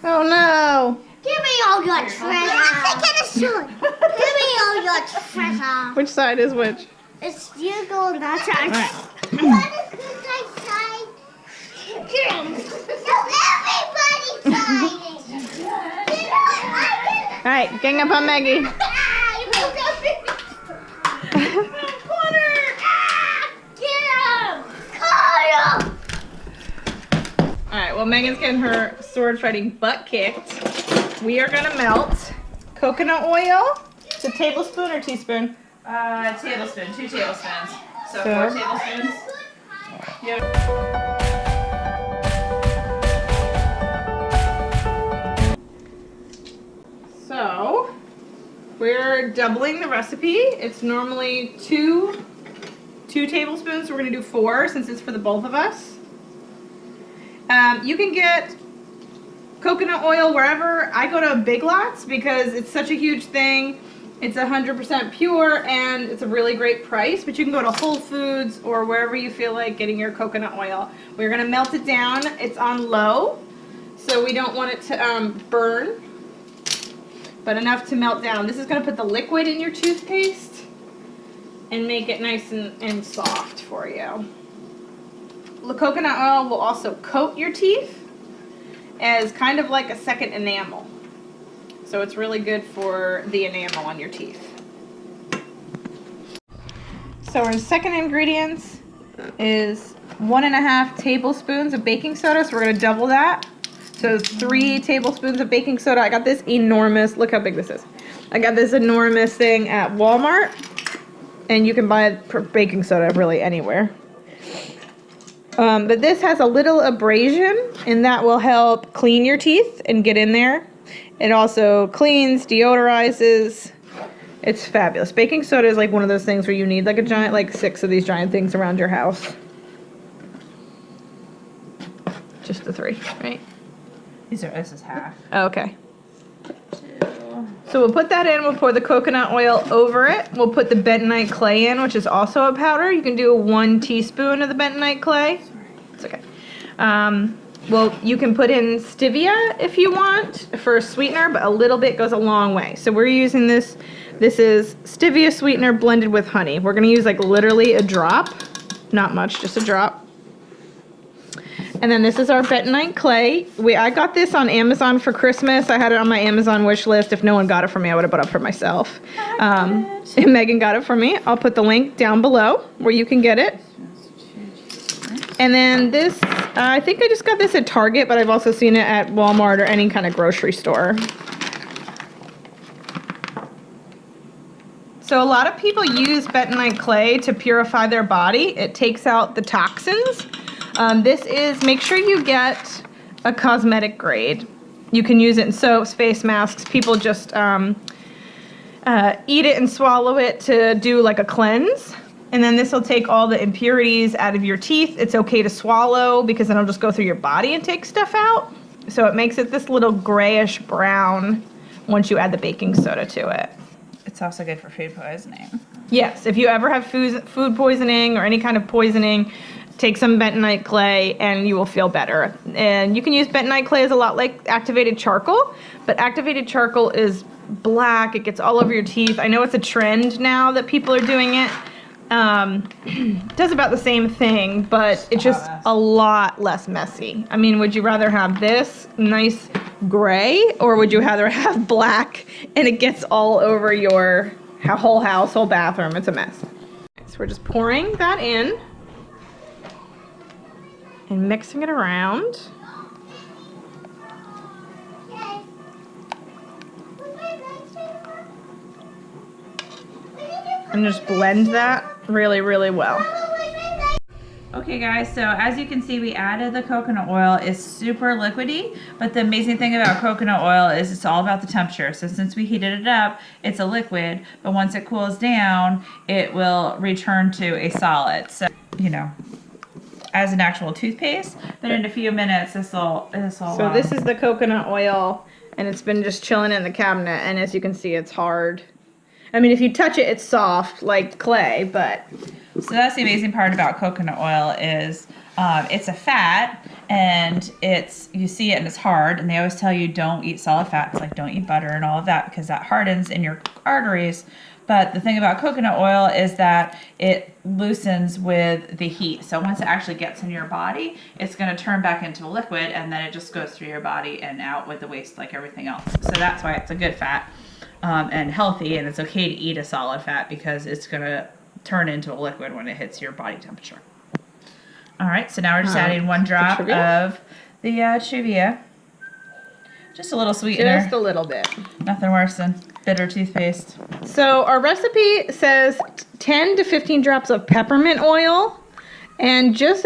Oh no! Give me all your treasure. Give me all your treasure. Which side is which? It's you go on that side. Alright. What is this side? So everybody's fighting. Alright, gang up on Maggie. Alright, well Megan's getting her sword fighting butt kicked. We are gonna melt coconut oil. It's a tablespoon or teaspoon? Tablespoon, 2 tablespoons. So So? 4 tablespoons. Yep. So, we're doubling the recipe. It's normally two tablespoons. We're gonna do 4 since it's for the both of us. You can get coconut oil wherever. I go to Big Lots because it's such a huge thing. It's 100% pure and it's a really great price, but you can go to Whole Foods or wherever you feel like getting your coconut oil. We're gonna melt it down. It's on low, so we don't want it to burn, but enough to melt down. This is gonna put the liquid in your toothpaste and make it nice and soft for you. The coconut oil will also coat your teeth as kind of like a second enamel. So it's really good for the enamel on your teeth. So our second ingredients is 1.5 tablespoons of baking soda. So we're gonna double that. So 3 tablespoons of baking soda. I got this enormous, look how big this is. I got this enormous thing at Walmart. And you can buy it for baking soda really anywhere. But this has a little abrasion and that will help clean your teeth and get in there. It also cleans, deodorizes. It's fabulous. Baking soda is like one of those things where you need like a giant, like 6 of these giant things around your house. Just the 3, right? This is half. Oh, okay. 2. So we'll put that in. We'll pour the coconut oil over it. We'll put the bentonite clay in, which is also a powder. You can do 1 teaspoon of the bentonite clay. It's okay. Well, you can put in stevia if you want for a sweetener, but a little bit goes a long way. So we're using this. This is stevia sweetener blended with honey. We're going to use like literally a drop. Not much, just a drop. And then this is our bentonite clay. I got this on Amazon for Christmas. I had it on my Amazon wish list. If no one got it for me, I would have bought it for myself. And Megan got it for me. I'll put the link down below where you can get it. And then this, I think I just got this at Target, but I've also seen it at Walmart or any kind of grocery store. So a lot of people use bentonite clay to purify their body. It takes out the toxins. Make sure you get a cosmetic grade. You can use it in soaps, face masks. People just eat it and swallow it to do like a cleanse. And then this will take all the impurities out of your teeth. It's okay to swallow because then it'll just go through your body and take stuff out. So it makes it this little grayish brown once you add the baking soda to it. It's also good for food poisoning. Yes, if you ever have food poisoning or any kind of poisoning, take some bentonite clay and you will feel better. And you can use bentonite clay as a lot like activated charcoal, but activated charcoal is black. It gets all over your teeth. I know it's a trend now that people are doing it. Does about the same thing, but it's just a lot less messy. I mean, would you rather have this nice gray or would you rather have black and it gets all over your whole house, whole bathroom? It's a mess. So we're just pouring that in and mixing it around. And just blend that really, really well. Okay guys, so as you can see, we added the coconut oil. It's super liquidy, but the amazing thing about coconut oil is it's all about the temperature. So since we heated it up, it's a liquid, but once it cools down, it will return to a solid. So, you know, as an actual toothpaste, but in a few minutes, So this is the coconut oil, and it's been just chilling in the cabinet, and as you can see, it's hard. I mean, if you touch it, it's soft like clay, but... So that's the amazing part about coconut oil is it's a fat, and you see it and it's hard, and they always tell you don't eat solid fats, like don't eat butter and all of that, because that hardens in your arteries. But the thing about coconut oil is that it loosens with the heat. So once it actually gets in your body, it's going to turn back into a liquid, and then it just goes through your body and out with the waste like everything else. So that's why it's a good fat and healthy, and it's okay to eat a solid fat because it's going to turn into a liquid when it hits your body temperature. All right, so now we're just adding 1 drop of the Chuvia. Just a little sweetener. Just a little bit. Nothing worse than bitter toothpaste. So our recipe says 10 to 15 drops of peppermint oil. And just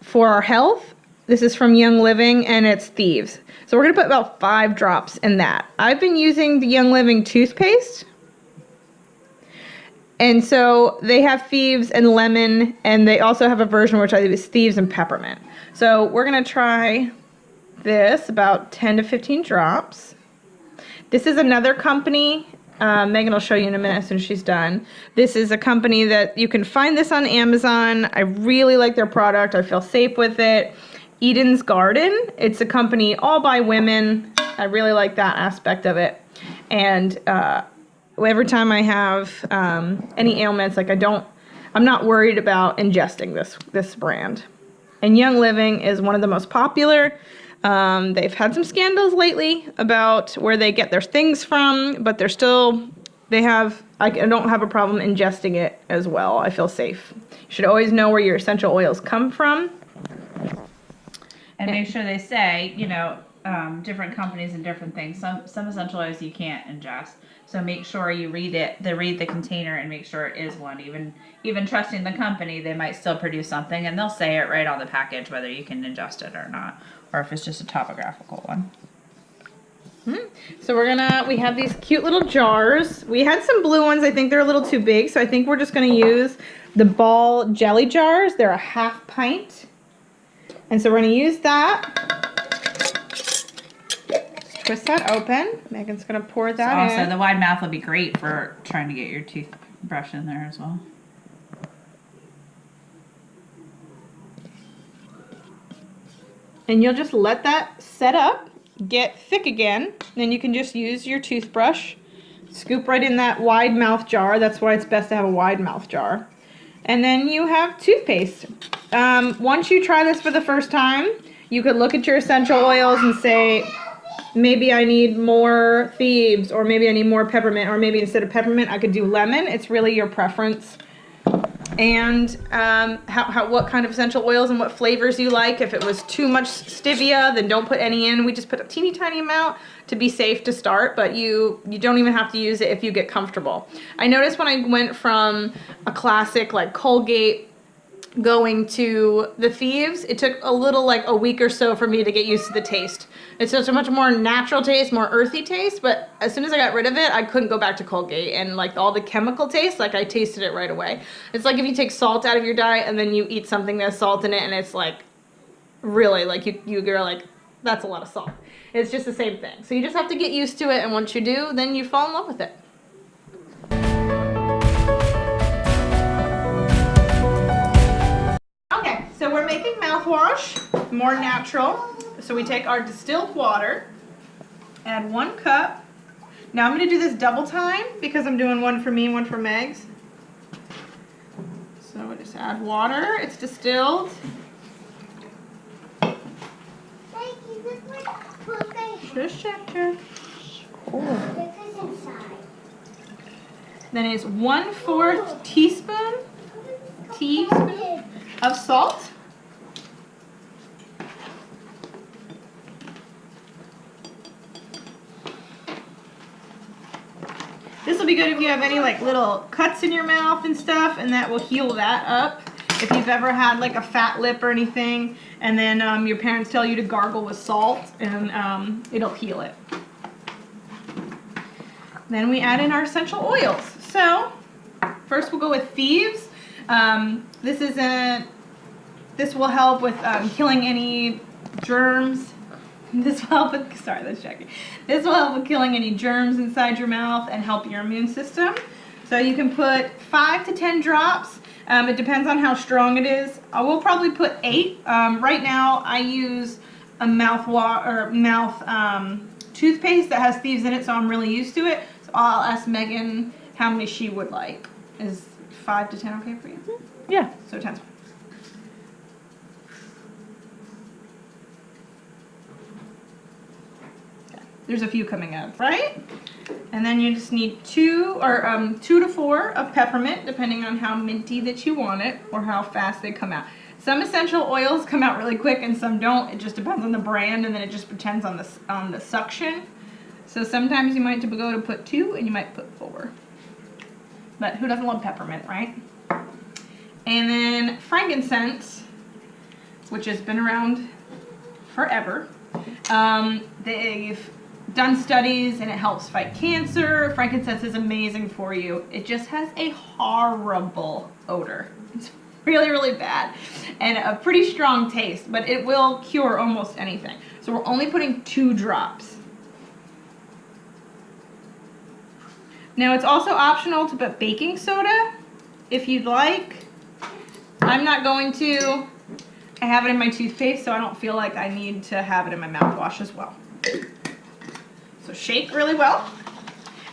for our health, this is from Young Living and it's Thieves. So we're going to put about 5 drops in that. I've been using the Young Living toothpaste. And so they have Thieves and lemon, and they also have a version which I think is Thieves and peppermint. So we're going to try this, about 10 to 15 drops. This is another company. Megan will show you in a minute as soon as she's done. This is a company that you can find this on Amazon. I really like their product. I feel safe with it. Eden's Garden. It's a company all by women. I really like that aspect of it. And every time I have any ailments, like I'm not worried about ingesting this brand. And Young Living is one of the most popular. They've had some scandals lately about where they get their things from, but I don't have a problem ingesting it as well. I feel safe. You should always know where your essential oils come from. And make sure they say, different companies and different things. Some essential oils you can't ingest. So make sure you read the container and make sure it is one. Even trusting the company, they might still produce something and they'll say it right on the package whether you can ingest it or not, or if it's just a topographical one. So we have these cute little jars. We had some blue ones. I think they're a little too big, so I think we're just going to use the ball jelly jars. They're a 1/2 pint. And so we're going to use that. Twist that open. Megan's going to pour that in. Also, the wide mouth will be great for trying to get your toothbrush in there as well. And you'll just let that set up, get thick again. Then you can just use your toothbrush, scoop right in that wide mouth jar. That's why it's best to have a wide mouth jar. And then you have toothpaste. Once you try this for the first time, you could look at your essential oils and say, maybe I need more Thieves, or maybe I need more peppermint, or maybe instead of peppermint I could do lemon. It's really your preference. And what kind of essential oils and what flavors you like. If it was too much stevia, then don't put any in. We just put a teeny tiny amount to be safe to start, but you don't even have to use it if you get comfortable. I noticed when I went from a classic like Colgate going to the Thieves, it took a week or so for me to get used to the taste. It's such a much more natural taste, more earthy taste, but as soon as I got rid of it, I couldn't go back to Colgate, and like all the chemical taste, like I tasted it right away. It's like if you take salt out of your diet and then you eat something that has salt in it, and it's like really like you're like, that's a lot of salt. It's just the same thing. So you just have to get used to it, and once you do, then you fall in love with it. Okay, so we're making mouthwash, more natural. So we take our distilled water, add 1 cup. Now I'm going to do this double time because I'm doing one for me and one for Megs. So we just add water. It's distilled. Just check here. Then it's 1/4 teaspoon of salt. This will be good if you have any like little cuts in your mouth and stuff, and that will heal that up. If you've ever had like a fat lip or anything, and then your parents tell you to gargle with salt, and it'll heal it. Then we add in our essential oils. So first we'll go with Thieves. This will help with killing any germs. This will help with, sorry, that's Jackie. This will help with killing any germs inside your mouth and help your immune system. So you can put 5 to 10 drops. It depends on how strong it is. I will probably put 8. Right now I use a mouth toothpaste that has thieves in it, so I'm really used to it. So I'll ask Megan how many she would like. Is 5 to 10 okay for you? Yeah. So 10's fine. There's a few coming up, right? And then you just need 2 to 4 of peppermint, depending on how minty that you want it or how fast they come out. Some essential oils come out really quick and some don't. It just depends on the brand, and then it just depends on the suction. So sometimes you might go to put 2 and you might put 4. But who doesn't love peppermint, right? And then frankincense, which has been around forever. They've done studies and it helps fight cancer. Frankincense is amazing for you. It just has a horrible odor. It's really, really bad and a pretty strong taste, but it will cure almost anything. So we're only putting 2 drops. Now it's also optional to put baking soda if you'd like. I'm not going to. I have it in my toothpaste, so I don't feel like I need to have it in my mouthwash as well. So shake really well.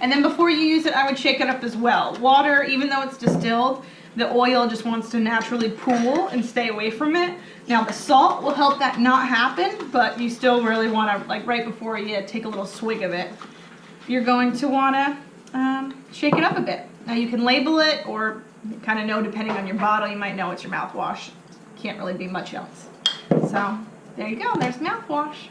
And then before you use it, I would shake it up as well. Water, even though it's distilled, the oil just wants to naturally pool and stay away from it. Now the salt will help that not happen, but you still really want to, like right before you take a little swig of it, you're going to want to shake it up a bit. Now you can label it or kind of know, depending on your bottle, you might know it's your mouthwash. Can't really be much else. So there you go, there's mouthwash.